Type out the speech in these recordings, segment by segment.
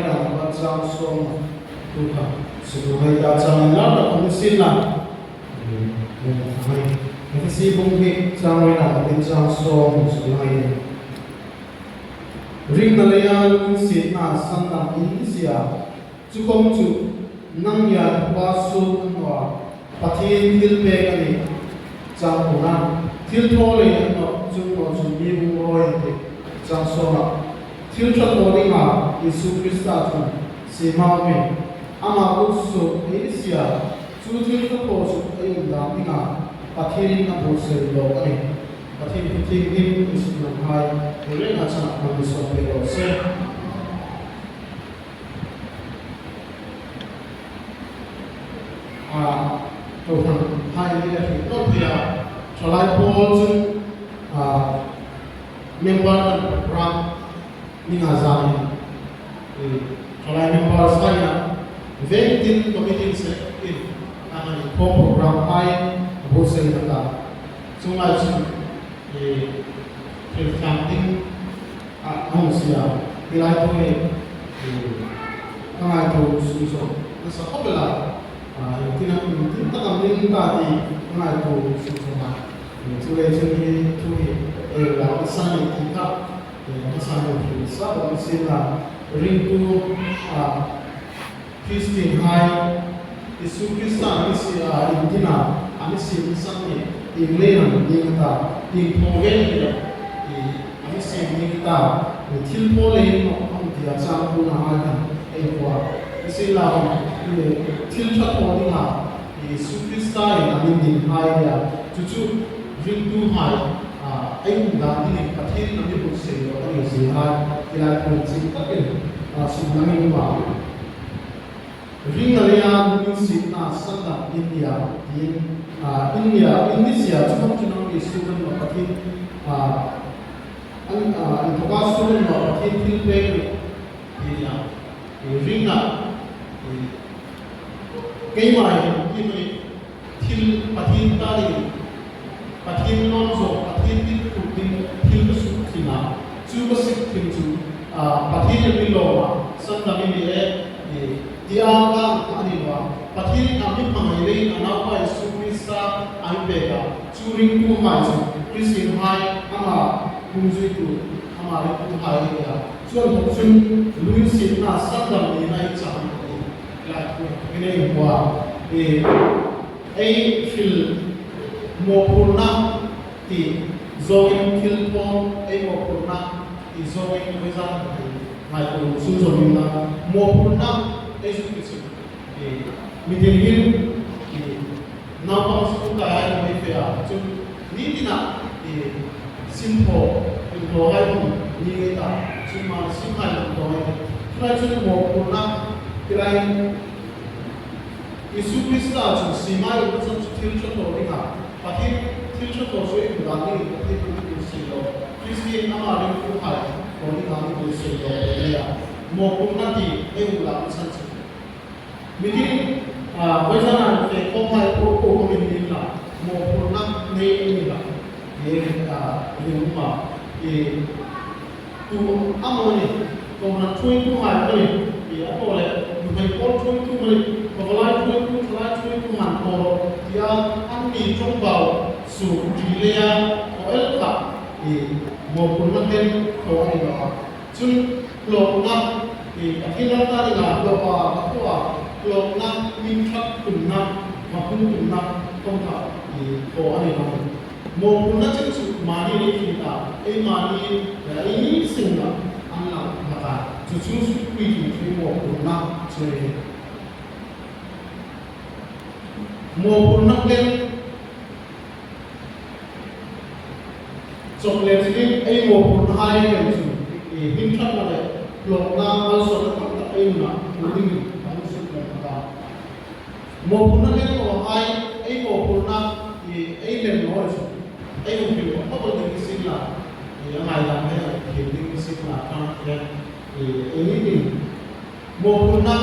na ba chang som tu kha su hai ta chang la ta kun sin na hai cái si bung hi chang na tin chang som su hai ring na le ya kun sin na san na in sia chu kom chu nang ya ba su no pathin thil pe ka ni chang ho na thil tho le no chu no chu mi bu roi te chang so na thil tho to ni ma Yesu Krista chu si ma me ama ku su e sia chu thil tho to chu ai da ni na pathin na bo se lo ani pathin thi thi ni su na hai le na cha na ni so pe lo se to thang hai ni la thi to thia chalai pol chu member ram ni nga zani chalai member sai na ventin committee se in ani program hai bo se na ta chu mai chu camping hong sia ilai to ne ngai to su so na sa hobela tin ta kam ni ta ti ngai to su so ma chu le chu ni chu ni la sa ni ti ka sa ni ti sa ba si la ring tu Christian hai Yesu Krista ni si indina ani si sa ni inglena ni ta in proven ni ani si ni ta thil po le no am ti a chang pu na ha kan ei kwa si la ni thil tha to ni ha Yesu Krista ni din hai ya chu chu ring tu hai ai da ni pathin na ni bu se lo ani si ha ila ko chi ta ke su na ni ba ring na ya ni si na sa da India Indonesia cukup cuma student marketing itu student marketing feedback ini yang ringa kemana ini til patin tadi patin nonzo patin itu til kesukiana juga sikit tu patin yang below sedang ini dia kan ani wah patin kami mengalami anak Yesu Krista aibega curing tu maju Kristin hai ama kunjui tu ama itu hai ya so mungkin Luisin na sadam ni nai cam la ini wah fil mopurna ti zoin kilpon mopurna ti zoin vezan mai tu sunjomina mopurna Yesu Kristus midilhin napang suka ay may fea so hindi na simple yung dohay mo hindi kita simple yung dohay kaya so mo kuna kaya Yesu Krista so simay yung sa tilcho to ringa pati tilcho to so yung dati pati yung silo Kristi na maring kuhay o ringa yung silo kaya mo kuna di yung lang sa Midi wajana ke kohai ko community la mo purna ne ni la ye ni ma tu amone ko na thui tu ma ni ye ko le du kai ko thui tu ma ko la thui tu man ko ya an ni chong bao su ji le ya ko el ka mo purna ne ko ni la chun lo na akhirnya tadi la lo pa ko lok na min khat kun na ma kun na tong ka ko ani no mo kun na che su mani ni kita mani ai sing na an la ma ka chu chu su pi ti mo kun na che mo kun na ken chocolate ni mo kun hai ken su min khat na le lok na al so na ta na ni mo puna le ko ai mo puna ai le no so ai mo pi ko ko de sila ya ngai la me ke de sila kan ya ni mo puna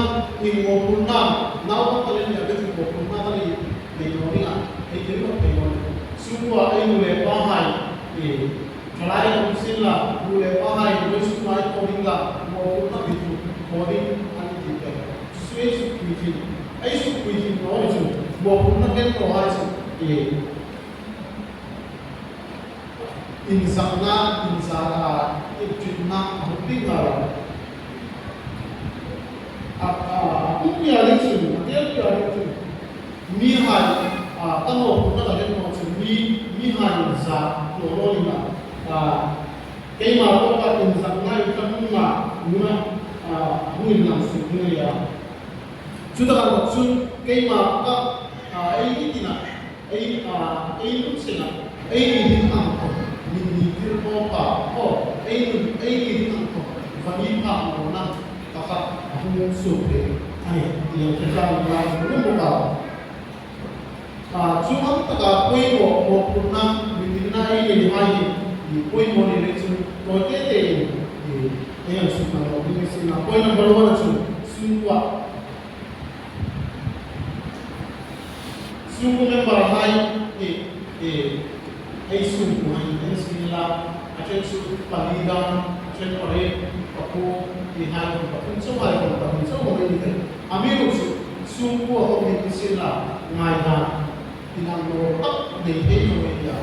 na ko ko le ya de mo puna ta le no ni ai de ko pe mo su ko ai mo le ba hai khalai ko sila mo le ba hai mo su mai ko ni la mo puna bi ko ni ที่ไอ้สุขุยที่น้อยสุดบอกคุณนักเรียนตัวไอ้สุดอินสังนาอินสาราอินจุดนาหุบปิ้งอะไรอุ้มยาลิสุดเดียร์ยาลิสุดมีหายตั้งบอกคุณนักเรียนตัวสุดมีหายซาโลโลลิมาเกี่ยมาตัวกับอินสังนาอินสังนามุนะมุนลังสุดเนี่ยชุดการชุดเกี่ยมากับไอ้ที่น่ะไอ้ลูกศิษย์ไอ้ที่ทำของมีที่พ่อป่าพ่อไอ้ที่ทำของวันนี้พาโน่นก็ครับผมสุดเลยไอ้เดี๋ยวจะทำงานเรื่องของเราช่วงตั้งแต่คุยบอกคุณนะมีที่ไหนยังไงคุยโมนี่เลยชุดโปรเจกต์เองสุดนะเราไม่สิ่งนะคุยนับวันวันชุดสุดว่าsuku member hai suku hai sila achen suku palidan achen ore papu hai papu semua itu papu semua itu amiru suku atau itu sila ngai da tinang lo tak deh no ya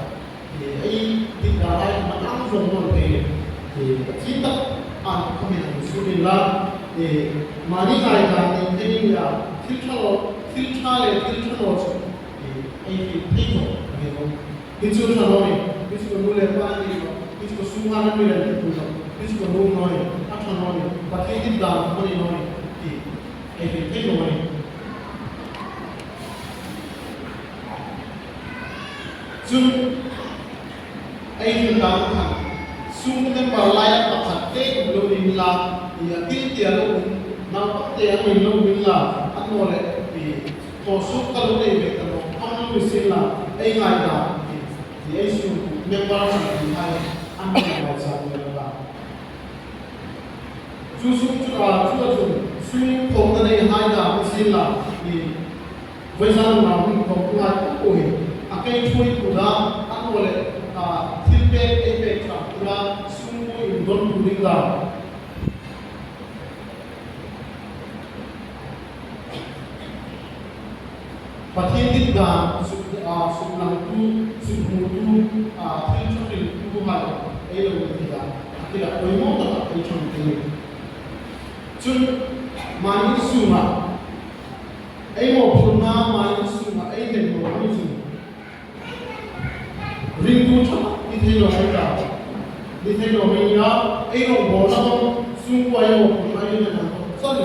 tidak hai macam semua kita kami suku la mari ngai da ini ya filterไอ้ที่โหที่สุดท้ายนี่ที่สุดนู้นเลยว่านี่ที่สุดสูงมากนี่เลยที่สุดนู้นน้อยอัตน้อยประเทศที่ดังมันน้อยไอ้ที่น้อยซึ่งไอ้ที่ดังค่ะซึ่งเป็นบาลายประคัตเตะลงมิลาอย่าที่เตียลงน้ำเตียลงมิลาอันนั้นเลยพอสุกก็รู้ได้เบ็ดแล้วมิสิลาไอ้ไงล่ะที่ไอ้สุเมื่อวันที่ไอ้อันนี้มาจากเมื่อวันจู่จู่ซึ่งผมก็ได้ให้ดามิสิลาที่เวลาเราผมก็มาคุยอาการช่วยกูได้อันนั้นเลยที่เป็นเอฟเฟกต์ครับกูได้ซึ่งกูอยู่โดนดูดีกว่าประเทศที่ดังสุดหลังตู้สุดหูตู้ที่ชอบกินตู้มาไอ้เรื่องที่ดังที่ดังโดยมองต่างไอ้ชนที่จนมานิสุมาไอ้หมอพูดมามานิสุมาไอ้เด็กมานิสุริงตู้ชอบที่เที่ยวไม่ได้ที่เที่ยวไม่ได้ไอ้หมอบอกนะสุ่มไว้หมอพูดไอ้เนี่ยนะสอน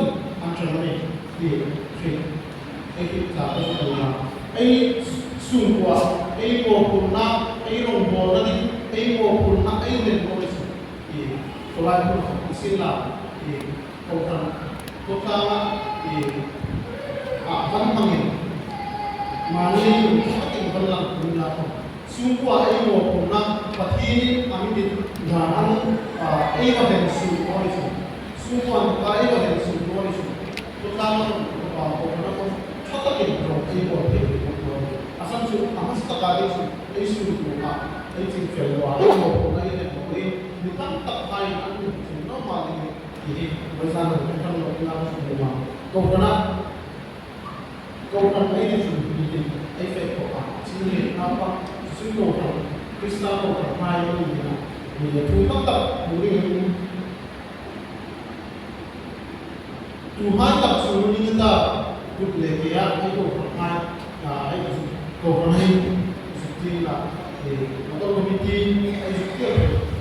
อันเชิญเลยที่ไอ้ที่จะเป็นตัวไอ้สุ่มว่าไอ้หมอพูดนะไอ้หมอบอกนะไอ้หมอพูดนะไอ้เด็กมานิสุตัวไอ้พูดสิ่งละOrang pertama kampanye mani itu berlaku berlaku. Semua ini maupun pati kami di dalam evaluasi itu. Semua evaluasi itu. Pertama orang kata itu evaluasi. Asal tu amas tak ada isu itu itu feluar maupun ini bukan tak kaya itu normal ini. Jadi bersama kita melakukan semua. Kau ini sudah efek apa? Sini apa? Semua Kristen orang Melayu ini, dia Tuhan tak boleh. Tuhan tak suruh kita boleh dia itu orang itu orang ini seperti lah. Atau komiti itu,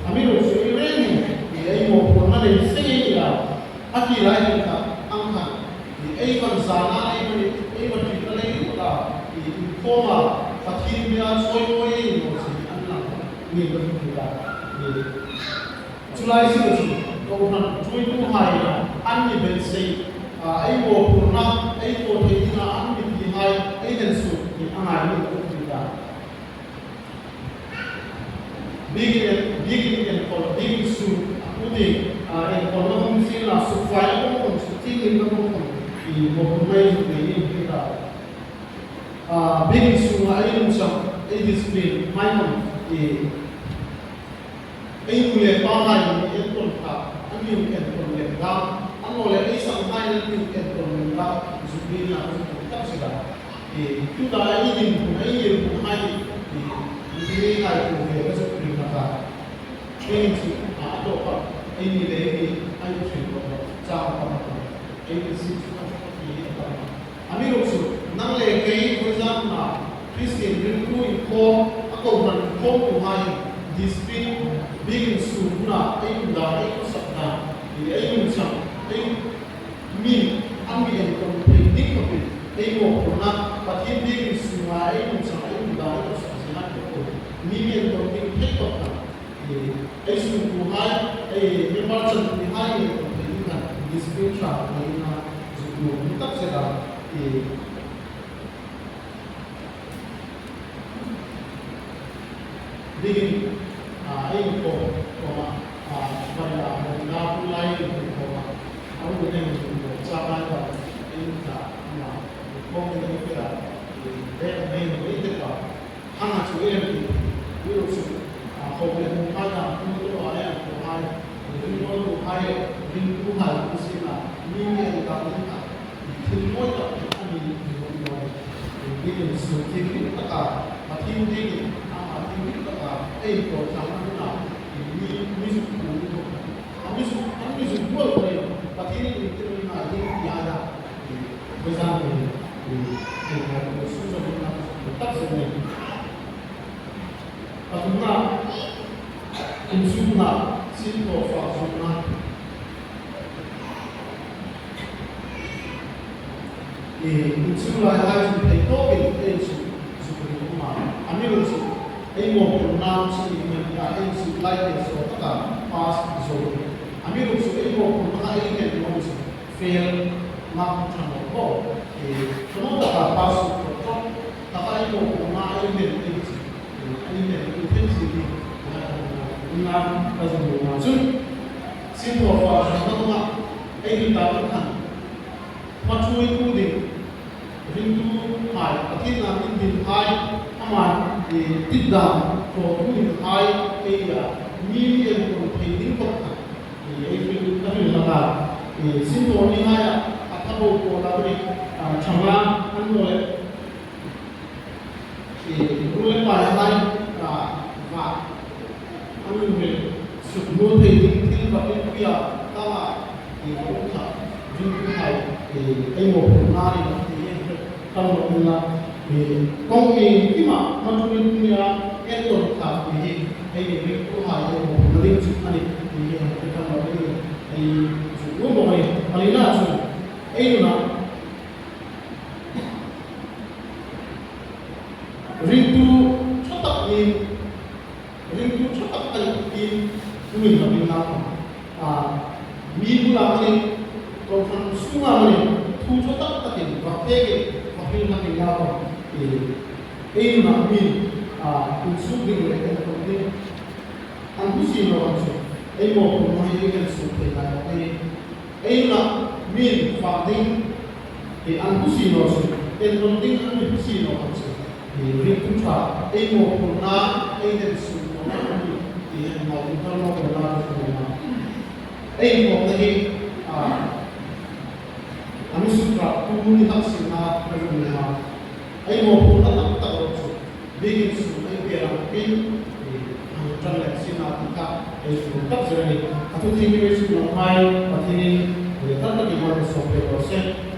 kami harus ini dia mau pernah dari sini ya, akhirnya kita angkat di event sana ini kita lagi kita di koma, akhirnya soal ini masih anak ini berjuang di Julai sih kalau nak cuy tu hari ane benci, ayo pernah ayo terima ane di hari ayo su di hari ini berjuang. Begini kalau begini su Jadi, kalau misalnya supaya orang seperti ini di mobil ini kita, bagi semua ini macam disiplin, mainan, ini mulai pakai ini kontak, ini mungkin kontak, anu oleh ini sampai ini mungkin kontak, ni na tak sila tu da ai din ku ai ye ku hai ni kai ku ye ka su ni ka ni chi a to pa ai ni le ni ai chi ko cha pa ai ni si ka ni ka ami ro su nang le kai for example na Christian rin ku in ko ako ran ko ku hai discipline begin su na ai da ai ko sa na ai ni cha ai min an mi en ko pe dik ko pe ai mo ko na pa tin begin su na ai ni cha ai da ai ko sa na ko mi en ko pe dik ko na ai su ku hai ai mi ma chan ni hai ni ko pe ni na discipline cha ai na su ku ni tak se da begin ai ko ma pada na pu lai ko ma au ko ne ko cha ba ka ai ta ma ko ne ko ra de ne ne de ka hanga chu e ni ro su ko ne ko ha na ku to ai ko ai ni ko ko ai ni ku ha ku si na ni ne ka ni ka ni mo ta ani ni ko ni ni su ti ni ta ka ma ti ni ni ni ta ka ai ko cha ma na ni su ku ni su ko ko pa ti ni ni ni na ni ya da ko sa ni ni ko su so ni na ta se ni pa tu na in su na sin ko fa su na in su la ha su pe to ke su ko ma ami ro su ai mo ko na su ni ya ai su like so ta pass so ami ro su ai mo ko na ai ke mo su fail ma ta mo ko so ta pass ko to ta ai mo ko na ai ne ai ne intensity na ka zo ma su sin ko fa ta ma ai ni ta ta ma chui ku de rin tu hai atin na tin hai aman ti da ko tu hai e ya ni en ko thei din ko ta e fi ta ni la ba sin to ni hai a bo ko la ri changla an mo le ru le pa hai va an ni su no thei din tin ba pi ya ta ma ko ta rin tu hai ai mo na ni kalau mula kong ini cuma macam ni ya itu tak ini itu hal yang penting sekali ini kita mahu ini semua boleh alina semua ini na rindu cepat kali ini lebih lama minggu lama kalau semua ni tu cepat kali waktu Pil na kailangan eh na min consuming le kan ko ni ang kusino ang so ay mo kung mahihigan so kailangan ay na min funding ang kusino so and funding ang kusino ang so rin kuntra ay mo kung na ay din so na ni mo kung mo kung na ay mo dahil kami sutra kung haksin na pagmamahal ay mo po na takot so bigin so ay perang pin ang transaction natin ka ay sumuntak sila ni at ito yung may sumuntak ay pati ni tatag iwan sa 1%